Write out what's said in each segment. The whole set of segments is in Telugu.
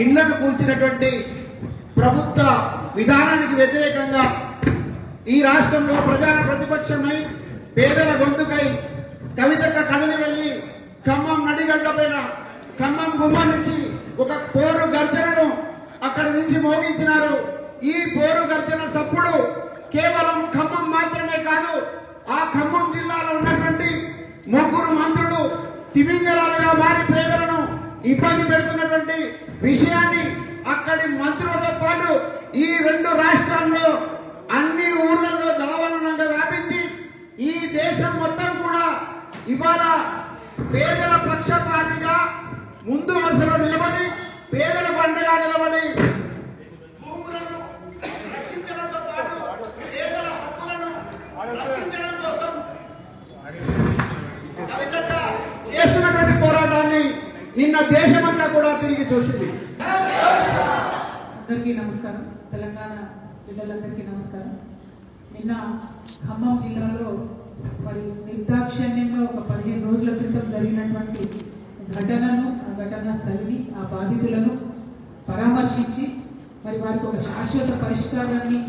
ఇళ్లను కూల్చినటువంటి ప్రభుత్వ విధానానికి వ్యతిరేకంగా ఈ రాష్ట్రంలో ప్రధాన ప్రతిపక్షమై పేదల గొంతుకై కవితక్క కదిలి వెళ్లి ఖమ్మం నడిగడ్డ పైన ఖమ్మం గుమ్మం నుంచి ఒక పోరు గర్జనను అక్కడి నుంచి మోగించినారు. ఈ పోరు గర్జన సప్పుడు కేవలం ఖమ్మం మాత్రమే కాదు, ఆ ఖమ్మం జిల్లాలో ఉన్నటువంటి 3 మంత్రులు తిమింగలాలుగా మారి పేదలను ఇబ్బంది పెడుతున్నటువంటి విషయాన్ని అక్కడి మంత్రులతో పాటు ఈ 2 రాష్ట్రాల్లో అన్ని ఊర్లలో దావాలనంగా వ్యాపించి ఈ దేశం మొత్తం కూడా ఇవాళ పేదల పక్షపాతిగా ముందు వరుసలో నిలబడి పేదల పంటగా నిలబడి భూములను రక్షించడంతో పాటు పేదల హక్కులను రక్షించడం కోసం ఆ విధంగా చేస్తున్నటువంటి పోరాటాన్ని నిన్న దేశమంతా కూడా తిరిగి చూసింది. అందరికీ నమస్కారం. తెలంగాణ బిడ్డలందరికీ నమస్కారం. నిన్న ఖమ్మం జిల్లాలో మరి నిర్దాక్షిణ్యంగా ఒక 15 రోజుల క్రితం జరిగినటువంటి ఘటనను, ఆ ఘటనా స్థలిని, ఆ బాధితులను పరామర్శించి మరి వారికి ఒక శాశ్వత పరిష్కారాన్ని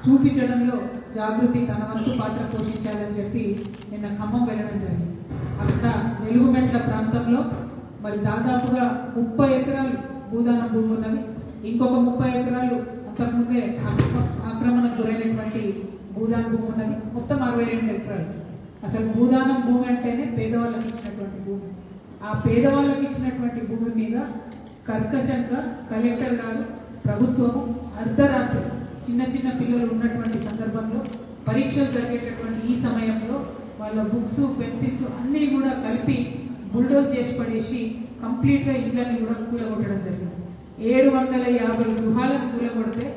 చూపించడంలో జాగృతి తన వంతు పాత్ర పోషించాలని చెప్పి నిన్న ఖమ్మం వెళ్ళడం జరిగింది. అక్కడ వెలుగుమెట్ల ప్రాంతంలో మరి దాదాపుగా 30 ఎకరాలు భూదానం భూమి ఉన్నది. ఇంకొక 30 ఎకరాలు అంతకుముందే ఆక్రమణకు గురైనటువంటి భూదానం భూమి ఉన్నది. మొత్తం 62 ఎకరాలు. అసలు భూదానం భూమి అంటేనే పేదవాళ్ళకి ఇచ్చినటువంటి భూమి. ఆ పేదవాళ్ళకి ఇచ్చినటువంటి భూమి మీద కర్కశంగా కలెక్టర్ గారు, ప్రభుత్వము అర్ధరాత్రి చిన్న చిన్న పిల్లలు ఉన్నటువంటి సందర్భంలో, పరీక్షలు జరిగేటటువంటి ఈ సమయంలో వాళ్ళ బుక్స్, పెన్సిల్స్ అన్నీ కూడా కలిపి బుల్డోజ్ చేసి పడేసి కంప్లీట్గా ఇళ్ళని కూడా కూలగొట్టడం జరిగింది. 750 గృహాలను కూలగొడితే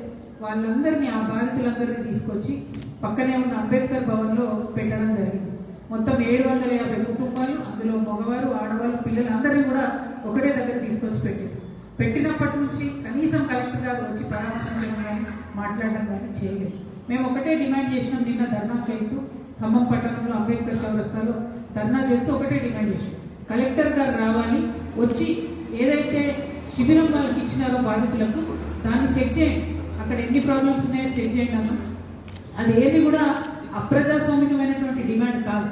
వాళ్ళందరినీ, ఆ బాధితులందరినీ తీసుకొచ్చి పక్కనే ఉన్న అంబేద్కర్ భవన్లో పెట్టడం జరిగింది. మొత్తం 750 కుటుంబాలు, అందులో మగవారు, ఆడవాళ్ళు, పిల్లలు అందరినీ కూడా ఒకటే దగ్గర తీసుకొచ్చి పెట్టినప్పటి నుంచి కనీసం కలెక్టర్ గారు వచ్చి పరామర్శించడం కానీ మాట్లాడడం కానీ చేయలేదు. మేము ఒకటే డిమాండ్ చేసినాం. నిన్న ధర్నాకు వెళ్తూ ఖమ్మం పట్టణంలో అంబేద్కర్ చౌరస్తాలో ధర్నా చేస్తూ ఒకటే డిమాండ్ చేసినాం. కలెక్టర్ గారు రావాలి, వచ్చి ఏదైతే శిబిరం వాళ్ళకి ఇచ్చినారో బాధితులకు దాన్ని చెక్ చేయండి, అక్కడ ఎన్ని ప్రాబ్లమ్స్ ఉన్నాయో చెక్ చేయండి అన్నాం. అది ఏది కూడా అప్రజాస్వామికమైనటువంటి డిమాండ్ కాదు.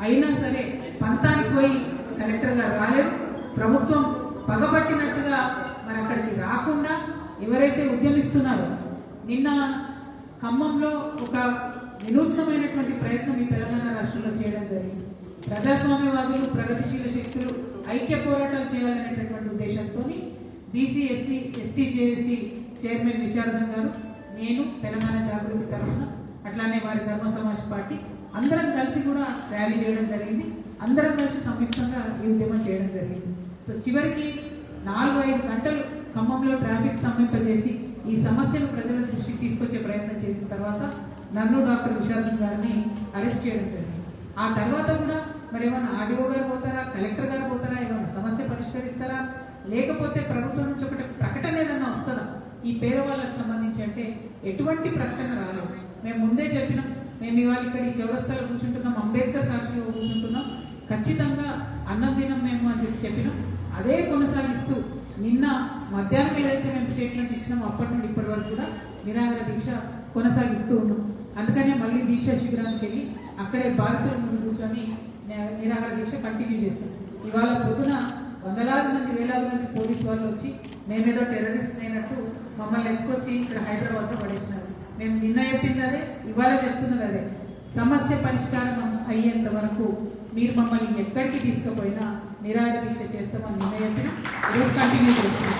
అయినా సరే పంతానికి పోయి కలెక్టర్ గారు రాలేదు. ప్రభుత్వం పగబట్టినట్టుగా మరి అక్కడికి రాకుండా ఎవరైతే ఉద్యమిస్తున్నారో, నిన్న ఖమ్మంలో ఒక వినూత్నమైనటువంటి ప్రయత్నం ఈ తెలంగాణ రాష్ట్రంలో చేయడం జరిగింది. ప్రజాస్వామ్యవాదులు, ప్రగతిశీల శక్తులు ఐక్య పోరాటాలు చేయాలనేటటువంటి ఉద్దేశంతో BC, SC, ST, JAC chairman Visharadan గారు, నేను తెలంగాణ జాగృతి తరఫున, అట్లానే వారి ధర్మ సమాజ్ పార్టీ అందరం కలిసి కూడా ర్యాలీ చేయడం జరిగింది. అందరం కలిసి సంయుక్తంగా ఈ ఉద్యమం చేయడం జరిగింది. సో చివరికి 4-5 గంటలు ఖమ్మంలో ట్రాఫిక్ స్తంభింపజేసి ఈ సమస్యను ప్రజల దృష్టికి తీసుకొచ్చే ప్రయత్నం చేసిన తర్వాత నన్ను, డాక్టర్ విశారదన్ గారిని అరెస్ట్ చేయడం జరిగింది. ఆ తర్వాత కూడా మరి ఏమన్నా ఆర్డీఓ గారు పోతారా, కలెక్టర్ గారు పోతారా, ఏమన్నా సమస్య పరిష్కరిస్తారా, లేకపోతే ప్రభుత్వం నుంచి ఒకటి ప్రకటన ఏదన్నా వస్తుందా ఈ పేదవాళ్ళకు సంబంధించి అంటే ఎటువంటి ప్రకటన రాలేదు. మేము ముందే చెప్పినాం, మేము ఇవాళ ఇక్కడ ఈ చౌరస్తాలో కూర్చుంటున్నాం, అంబేద్కర్ సాక్షిగా కూర్చుంటున్నాం, ఖచ్చితంగా అన్నం తినం మేము అని చెప్పినాం. అదే కొనసాగిస్తూ నిన్న మధ్యాహ్నం ఏదైతే మేము స్టేట్మెంట్ ఇచ్చినామో అప్పటి నుండి ఇప్పటి వరకు కూడా నిరాహార దీక్ష కొనసాగిస్తూ ఉన్నాం. అందుకనే మళ్ళీ దీక్ష శిబిరానికి వెళ్ళి అక్కడే బాధితుల ముందు కూర్చొని నిరాహార దీక్ష కంటిన్యూ చేస్తాం. ఇవాళ పొద్దున వందలాది మంది, వేలాది మంది పోలీసు వాళ్ళు వచ్చి మేమేదో టెర్రరిస్ట్ అయినట్టు మమ్మల్ని ఎత్తుకొచ్చి ఇక్కడ హైదరాబాద్లో పడేసినారు. మేము నిన్న చెప్పింది అదే, ఇవాళ చెప్తున్నది అదే. సమస్య పరిష్కారం అయ్యేంత వరకు మీరు మమ్మల్ని ఎక్కడికి తీసుకుపోయినా నిరాహార దీక్ష చేస్తామని నిన్న చెప్పిన ఈరోజు కంటిన్యూ చేస్తున్నాం.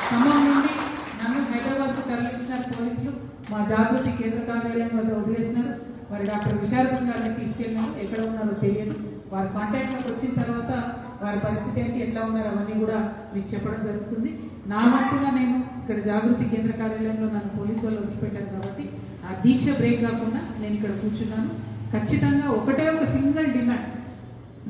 ఖమ్మం నుండి నన్ను హైదరాబాద్కు తరలించినారు పోలీసులు. మా జాగృతి కేంద్ర కార్యాలయం వద్ద వదిలేసినారు. మరి డాక్టర్ విశారదన్ గారిని తీసుకెళ్ళినారు. ఎక్కడ ఉన్నారో తెలియదు. వారి కాంటాక్ట్లోకి వచ్చిన తర్వాత వారి పరిస్థితి ఏంటి, ఎట్లా ఉన్నారో అవన్నీ కూడా మీకు చెప్పడం జరుగుతుంది. నా వంతుగా నేను ఇక్కడ జాగృతి కేంద్ర కార్యాలయంలో నన్ను పోలీసు వాళ్ళు వదిలిపెట్టారు కాబట్టి ఆ దీక్ష బ్రేక్ కాకుండా నేను ఇక్కడ కూర్చున్నాను. ఖచ్చితంగా ఒకటే ఒక సింగిల్ డిమాండ్,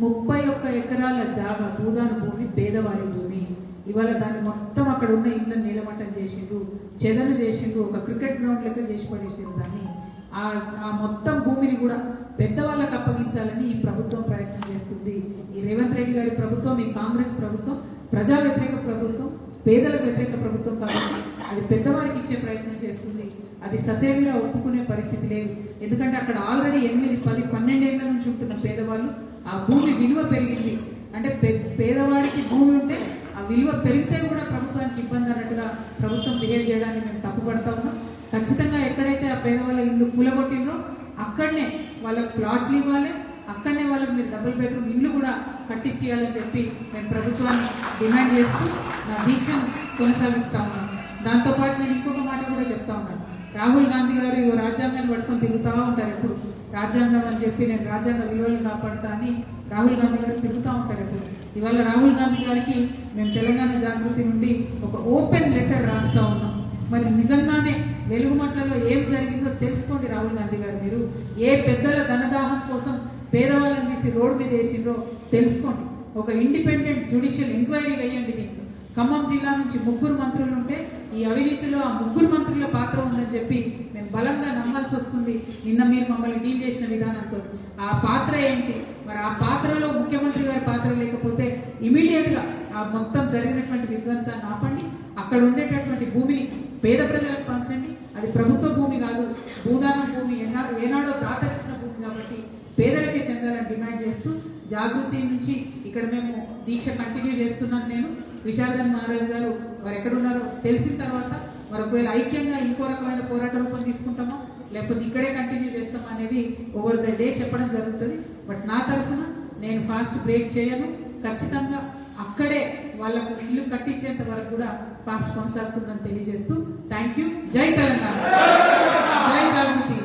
31 ఎకరాల జాగా భూదాన భూమి, పేదవారి భూమి. ఇవాళ దాన్ని మొత్తం అక్కడ ఉన్న ఇళ్ళని నీలమట్టం చేసిండ్రు, చెదలు చేసిండ్రు, ఒక క్రికెట్ గ్రౌండ్ లెక్క చేసి పడేసిండ్రు. దాన్ని ఆ మొత్తం భూమిని కూడా పెద్దవాళ్ళకు అప్పగించాలని ఈ ప్రభుత్వం ప్రయత్నం చేస్తుంది. ఈ రేవంత్ రెడ్డి గారి ప్రభుత్వం, ఈ కాంగ్రెస్ ప్రభుత్వం ప్రజా వ్యతిరేక ప్రభుత్వం. పేదల వ్యతిరేక ప్రభుత్వం కాదు, అది పెద్దవారికి ఇచ్చే ప్రయత్నం చేస్తుంది. అది ససేమిరా ఒప్పుకునే పరిస్థితి లేదు. ఎందుకంటే అక్కడ ఆల్రెడీ 8, 10, 12 ఏళ్ల నుంచి ఉంటున్న పేదవాళ్ళు ఆ భూమి విలువ పెరిగింది అంటే పేదవాడికి భూమి ఉంటే ఆ విలువ పెరిగితే కూడా ప్రభుత్వానికి ఇబ్బంది అన్నట్టుగా ప్రభుత్వం బిహేవ్ చేయడానికి మేము తప్పుపడతా ఉన్నాం. ఖచ్చితంగా ఎక్కడైతే ఆ పేదవాళ్ళ ఇల్లు కూలగొట్టినరో అక్కడనే వాళ్ళకి ప్లాట్లు ఇవ్వాలి, అక్కడనే వాళ్ళకి మీరు డబుల్ బెడ్రూమ్ ఇల్లు కూడా కట్టించేయాలని చెప్పి మేము ప్రభుత్వాన్ని డిమాండ్ చేస్తూ నా దీక్షను కొనసాగిస్తా ఉన్నాం. దాంతోపాటు నేను ఇంకొక మాట కూడా చెప్తా ఉన్నాను. రాహుల్ గాంధీ గారు ఇవో రాజ్యాంగాన్ని పట్టుకొని తిరుగుతూ ఉంటారు ఎప్పుడు. రాజ్యాంగం అని చెప్పి నేను రాజ్యాంగ విలువలను కాపాడుతా అని రాహుల్ గాంధీ గారు తిరుగుతూ ఉంటారు ఎప్పుడు. ఇవాళ రాహుల్ గాంధీ గారికి మేము తెలంగాణ జాగృతి నుండి ఒక ఓపెన్ లెటర్ రాస్తా ఉన్నాం. మరి నిజంగానే వెలుగుమట్లలో ఏం జరిగిందో తెలుసుకోండి రాహుల్ గాంధీ గారు. మీరు ఏ పెద్దల ధనదాహం కోసం పేదవాళ్ళని తీసి రోడ్డు మీద వేసిండ్రో తెలుసుకోండి. ఒక ఇండిపెండెంట్ జ్యుడిషియల్ ఎంక్వైరీ వేయండి. దీంట్లో ఖమ్మం జిల్లా నుంచి 3 మంత్రులు ఉంటే ఈ అవినీతిలో ఆ 3 మంత్రుల పాత్ర ఉందని చెప్పి మేము బలంగా నమ్మాల్సి వస్తుంది. నిన్న మీరు మమ్మల్ని డీల్ చేసిన విధానంతో ఆ పాత్ర ఏంటి, మరి ఆ పాత్రలో ముఖ్యమంత్రి గారి పాత్ర లేకపోతే ఇమీడియట్ గా ఆ మొత్తం జరిగినటువంటి విధ్వంసాన్ని ఆపండి. అక్కడ ఉండేటటువంటి భూమిని పేద ప్రజలకు పంచండి. అది ప్రభుత్వ భూమి కాదు, భూదానం భూమి, ఏనాడో దాతరిచ్చిన భూమి కాబట్టి పేదలకే చెందాలని డిమాండ్ చేస్తూ జాగృతి నుంచి ఇక్కడ మేము దీక్ష కంటిన్యూ చేస్తున్నాను. నేను విశారదన్ మహారాజ్ గారు వారు ఎక్కడున్నారో తెలిసిన తర్వాత మరి ఒకవేళ ఐక్యంగా ఇంకో రకమైన పోరాట రూపం తీసుకుంటామా లేకపోతే ఇక్కడే కంటిన్యూ చేస్తామా అనేది ఓవర్ ద డే చెప్పడం జరుగుతుంది. బట్ నా తరఫున నేను ఫాస్ట్ బ్రేక్ చేయను. ఖచ్చితంగా అక్కడే వాళ్ళకు ఇల్లు కట్టించేంత వరకు కూడా ఫాస్ట్ కొనసాగుతుందని తెలియజేస్తూ థ్యాంక్ యూ. జై తెలంగాణ, జై జాగృతి.